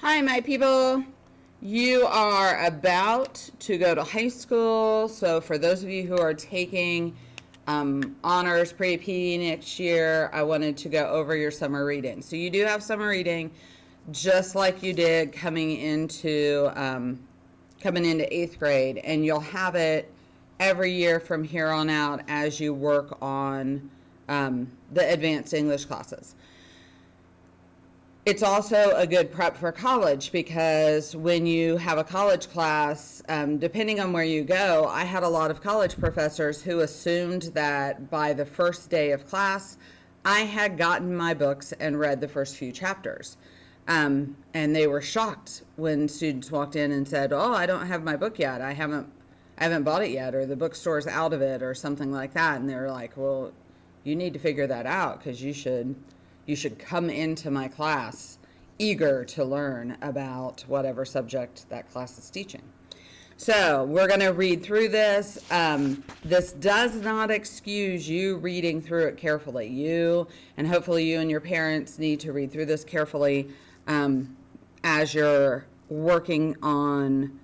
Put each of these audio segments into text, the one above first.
Hi, my people. You are about to go to high school. So for those of you who are taking honors pre-AP next year, I wanted to go over your summer reading. So you do have summer reading just like you did coming into 8th grade, and you'll have it every year from here on out as you work on the advanced English classes. It's also a good prep for college because when you have a college class, depending on where you go, I had a lot of college professors who assumed that by the first day of class, I had gotten my books and read the first few chapters. And they were shocked when students walked in and said, "Oh, I don't have my book yet. I haven't bought it yet," or the bookstore's out of it, or something like that. And they were like, "Well, you need to figure that out because you should come into my class eager to learn about whatever subject that class is teaching." So we're going to read through this. This does not excuse you reading through it carefully. You, and hopefully you and your parents, need to read through this carefully as you're working on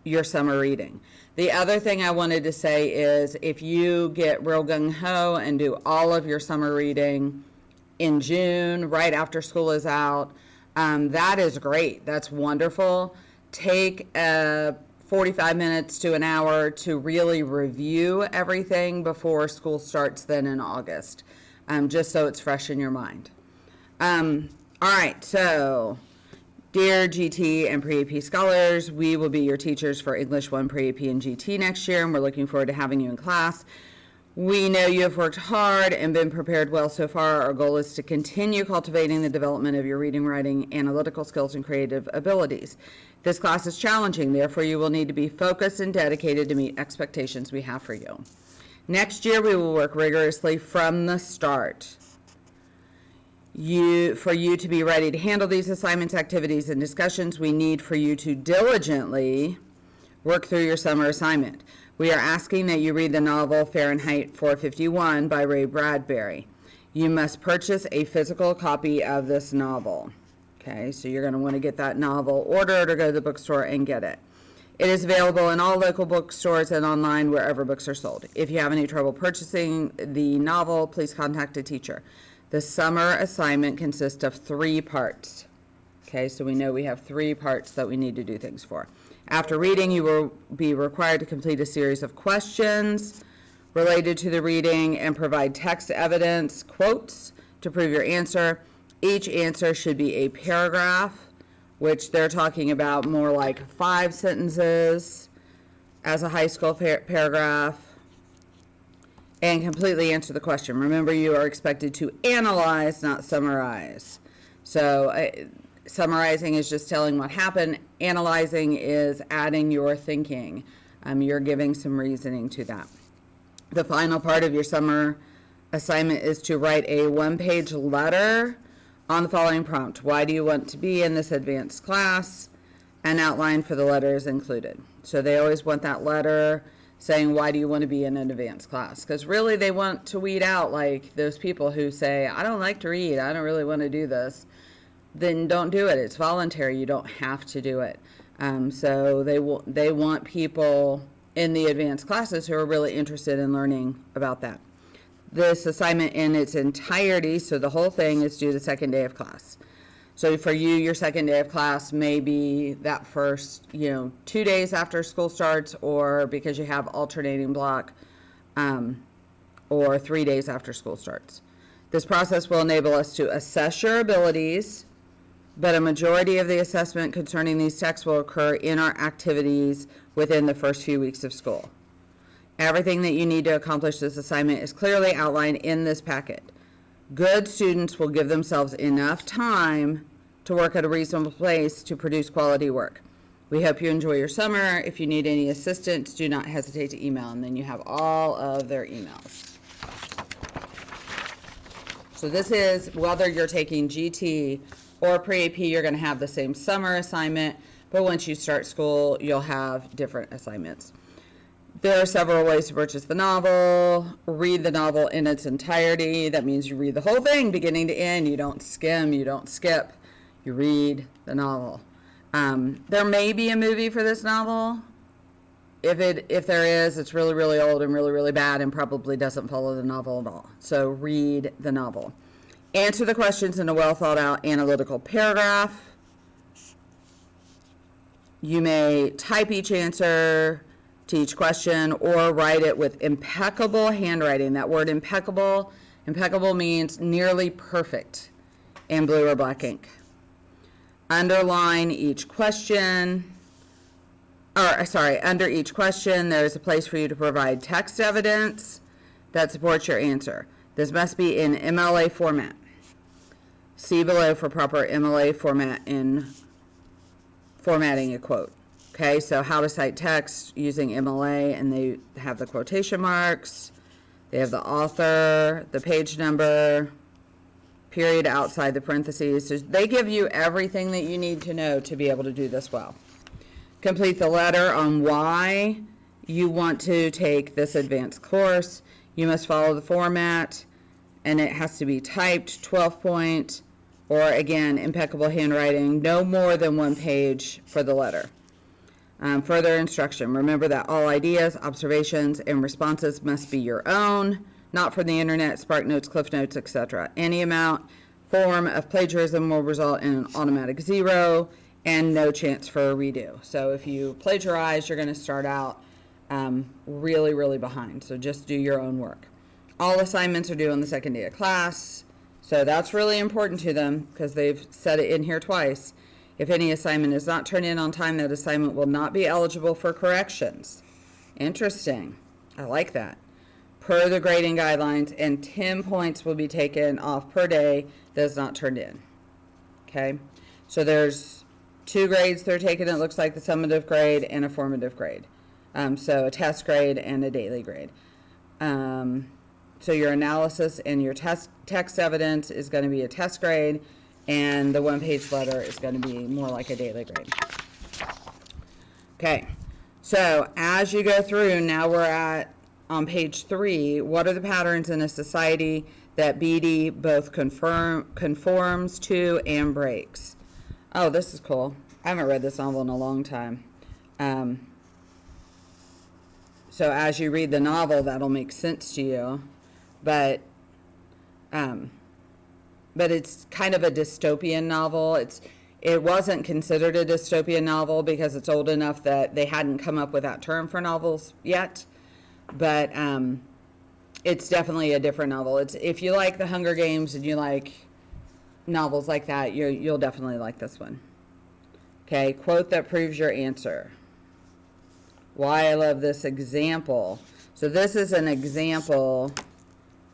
your summer reading. The other thing I wanted to say is if you get real gung-ho and do all of your summer reading in June, right after school is out, that is great. That's wonderful. Take 45 minutes to an hour to really review everything before school starts then in August, just so it's fresh in your mind. All right, so dear GT and pre-AP scholars, we will be your teachers for English 1 pre-AP and GT next year, and we're looking forward to having you in class. We know you have worked hard and been prepared well so far. Our goal is to continue cultivating the development of your reading, writing, analytical skills, and creative abilities. This class is challenging, therefore you will need to be focused and dedicated to meet expectations we have for you. Next year we will work rigorously from the start for you to be ready to handle these assignments, activities, and discussions. We need for you to diligently work through your summer assignment. We are asking that you read the novel Fahrenheit 451 by Ray Bradbury. You must purchase a physical copy of this novel. Okay, so you're going to want to get that novel ordered or go to the bookstore and get it. It is available in all local bookstores and online wherever books are sold. If you have any trouble purchasing the novel, please contact a teacher. The summer assignment consists of 3 parts. Okay, so we know we have 3 parts that we need to do things for. After reading, you will be required to complete a series of questions related to the reading and provide text evidence, quotes, to prove your answer. Each answer should be a paragraph, which they're talking about more like 5 sentences as a high school paragraph, and completely answer the question. Remember, you are expected to analyze, not summarize. So summarizing is just telling what happened. Analyzing is adding your thinking. You're giving some reasoning to that. The final part of your summer assignment is to write a 1-page letter on the following prompt. Why do you want to be in this advanced class? An outline for the letter is included. So they always want that letter saying, why do you want to be in an advanced class? Because really they want to weed out like those people who say, I don't like to read, I don't really want to do this. Then don't do it. It's voluntary. You don't have to do it. So they want people in the advanced classes who are really interested in learning about that. This assignment in its entirety, so the whole thing, is due the second day of class. So for you, your second day of class may be that first, 2 days after school starts, or because you have alternating block, or 3 days after school starts. This process will enable us to assess your abilities, but a majority of the assessment concerning these texts will occur in our activities within the first few weeks of school. Everything that you need to accomplish this assignment is clearly outlined in this packet. Good students will give themselves enough time to work at a reasonable pace to produce quality work. We hope you enjoy your summer. If you need any assistance, do not hesitate to email, and then you have all of their emails. So this is whether you're taking GT or pre-AP, you're going to have the same summer assignment, but once you start school, you'll have different assignments. There are several ways to purchase the novel. Read the novel in its entirety. That means you read the whole thing beginning to end. You don't skim, you don't skip. You read the novel. There may be a movie for this novel. If there is, it's really, really old and really, really bad and probably doesn't follow the novel at all. So read the novel. Answer the questions in a well thought out analytical paragraph. You may type each answer to each question or write it with impeccable handwriting. That word impeccable means nearly perfect in blue or black ink. Underline each question. Under each question, there's a place for you to provide text evidence that supports your answer. This must be in MLA format. See below for proper MLA format in formatting a quote. Okay, so how to cite text using MLA, and they have the quotation marks, they have the author, the page number, period outside the parentheses. So they give you everything that you need to know to be able to do this well. Complete the letter on why you want to take this advanced course. You must follow the format, and it has to be typed 12-point, or again, impeccable handwriting, no more than 1 page for the letter. Further instruction. Remember that all ideas, observations, and responses must be your own, not from the internet, SparkNotes, CliffNotes, etc. Any form of plagiarism will result in an automatic 0 and no chance for a redo. So if you plagiarize, you're going to start out really, really behind. So just do your own work. All assignments are due on the second day of class. So that's really important to them because they've said it in here twice. If any assignment is not turned in on time, that assignment will not be eligible for corrections. Interesting. I like that. Per the grading guidelines, and 10 points will be taken off per day that is not turned in. Okay? So there's 2 grades they're taking. It looks like the summative grade and a formative grade. So a test grade and a daily grade. So your analysis and your text evidence is going to be a test grade, and the 1-page letter is going to be more like a daily grade. Okay, so as you go through, now we're on page 3, what are the patterns in a society that BD both conforms to and breaks? Oh, this is cool. I haven't read this novel in a long time. So as you read the novel, that'll make sense to you. But it's kind of a dystopian novel. It wasn't considered a dystopian novel because it's old enough that they hadn't come up with that term for novels yet. But it's definitely a different novel. If you like The Hunger Games and you like novels like that, you'll definitely like this one. Okay, quote that proves your answer. Why I love this example. So this is an example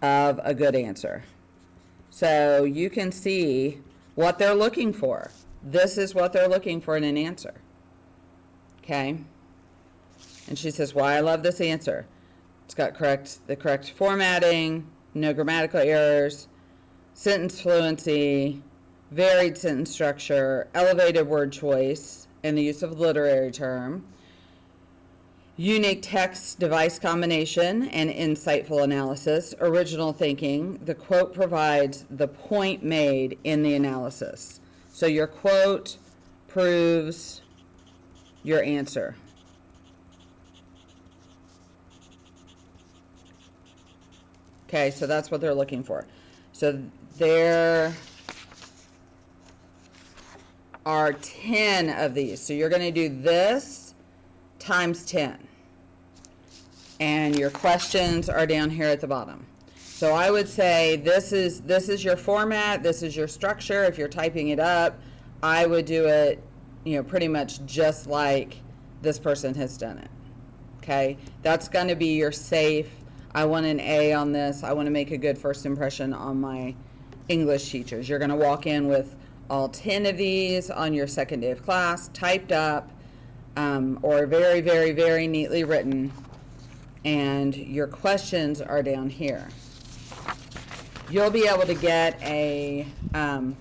of a good answer. So you can see what they're looking for. This is what they're looking for in an answer. Okay? And she says, why I love this answer. It's got the correct formatting, no grammatical errors, sentence fluency, varied sentence structure, elevated word choice, and the use of literary term, unique text device combination and insightful analysis, original thinking. The quote provides the point made in the analysis. So your quote proves your answer. Okay, so that's what they're looking for. So there are 10 of these. So you're going to do this times 10. And your questions are down here at the bottom. So I would say this is your format, this is your structure. If you're typing it up, I would do it, pretty much just like this person has done it. Okay? That's going to be your safe. I want an A on this. I want to make a good first impression on my English teachers. You're going to walk in with all 10 of these on your second day of class, typed up, or very, very, very neatly written. And your questions are down here. You'll be able to get an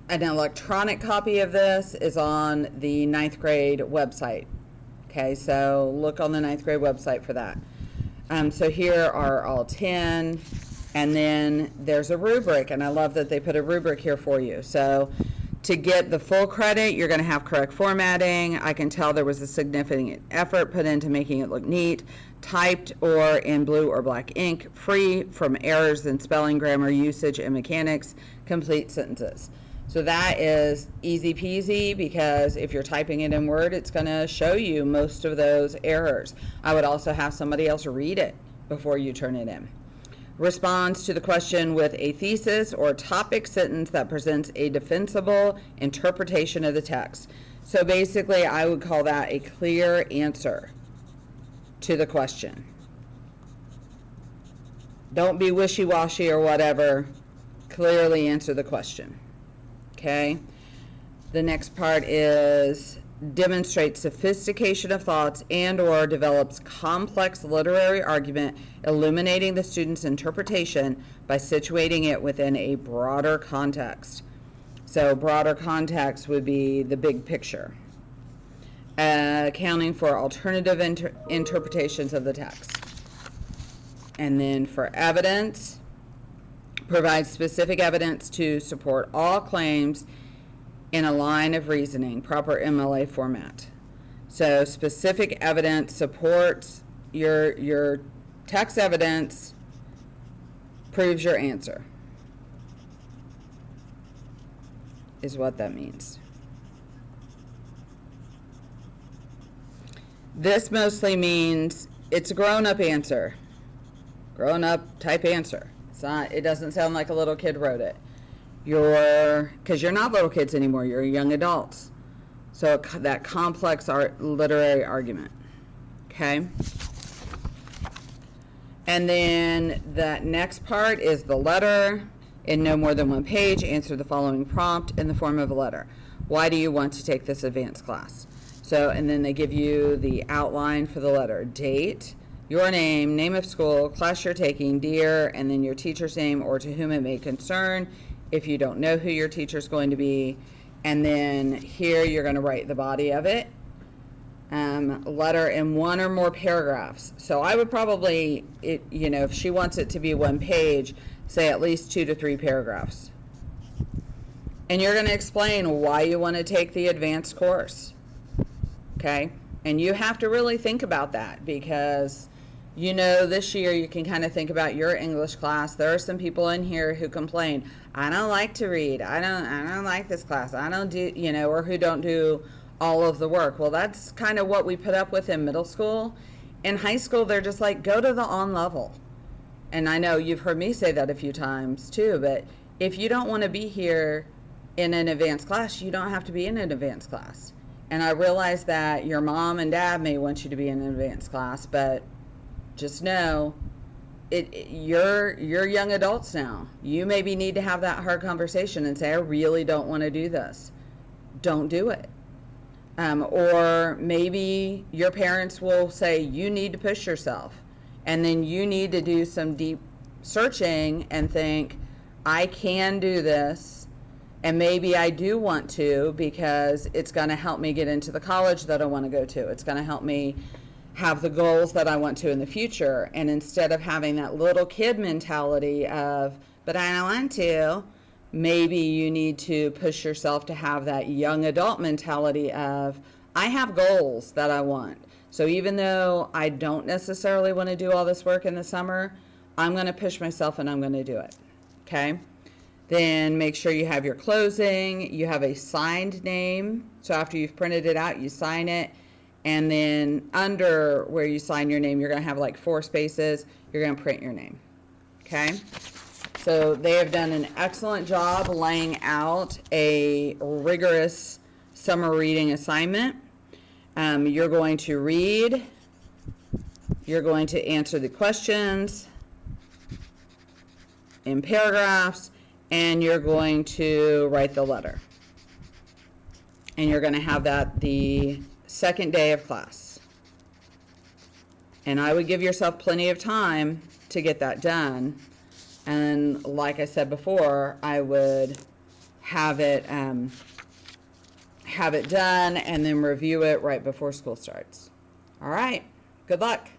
electronic copy of this is on the 9th grade website. Okay, so look on the 9th grade website for that. So here are all 10. And then there's a rubric, and I love that they put a rubric here for you. So to get the full credit, you're going to have correct formatting. I can tell there was a significant effort put into making it look neat, typed or in blue or black ink, free from errors in spelling, grammar, usage, and mechanics, complete sentences. So that is easy peasy, because if you're typing it in Word, it's going to show you most of those errors. I would also have somebody else read it before you turn it in. Responds to the question with a thesis or topic sentence that presents a defensible interpretation of the text. So basically, I would call that a clear answer to the question. Don't be wishy-washy or whatever. Clearly answer the question. Okay? The next part is demonstrates sophistication of thoughts and or develops complex literary argument, illuminating the student's interpretation by situating it within a broader context. So broader context would be the big picture. Accounting for alternative interpretations of the text. And then for evidence, provides specific evidence to support all claims in a line of reasoning, proper MLA format. So specific evidence supports your text evidence, proves your answer, is what that means. This mostly means it's a grown-up answer, grown-up type answer. It's not, it doesn't sound like a little kid wrote it. Because you're not little kids anymore, you're young adults. So that complex literary argument, okay? And then that next part is the letter. In no more than one page, answer the following prompt in the form of a letter. Why do you want to take this advanced class? So, and then they give you the outline for the letter. Date, your name, name of school, class you're taking, dear, and then your teacher's name or to whom it may concern, if you don't know who your teacher's going to be. And then here you're going to write the body of it. Letter in one or more paragraphs. So I would probably, if she wants it to be one page, say at least 2 to 3 paragraphs. And you're going to explain why you want to take the advanced course. Okay? And you have to really think about that, because this year you can kind of think about your English class. There are some people in here who complain, I don't like to read. I don't like this class. I don't do, or who don't do all of the work. Well, that's kind of what we put up with in middle school. In high school, they're just like, go to the on level. And I know you've heard me say that a few times too, but if you don't want to be here in an advanced class, you don't have to be in an advanced class. And I realize that your mom and dad may want you to be in an advanced class, but just know you're young adults now. You maybe need to have that hard conversation and say, I really don't want to do this. Don't do it. Or maybe your parents will say, you need to push yourself. And then you need to do some deep searching and think, I can do this. And maybe I do want to, because it's going to help me get into the college that I want to go to. It's going to help me have the goals that I want to in the future. And instead of having that little kid mentality of, but I don't want to, maybe you need to push yourself to have that young adult mentality of, I have goals that I want. So even though I don't necessarily want to do all this work in the summer, I'm going to push myself and I'm going to do it. Okay? Then make sure you have your closing. You have a signed name. So after you've printed it out, you sign it. And then under where you sign your name, you're going to have like 4 spaces. You're going to print your name. Okay? So they have done an excellent job laying out a rigorous summer reading assignment. You're going to read. You're going to answer the questions in paragraphs. And you're going to write the letter. And you're going to have that the second day of class. And I would give yourself plenty of time to get that done. And like I said before, I would have it done and then review it right before school starts. All right. Good luck.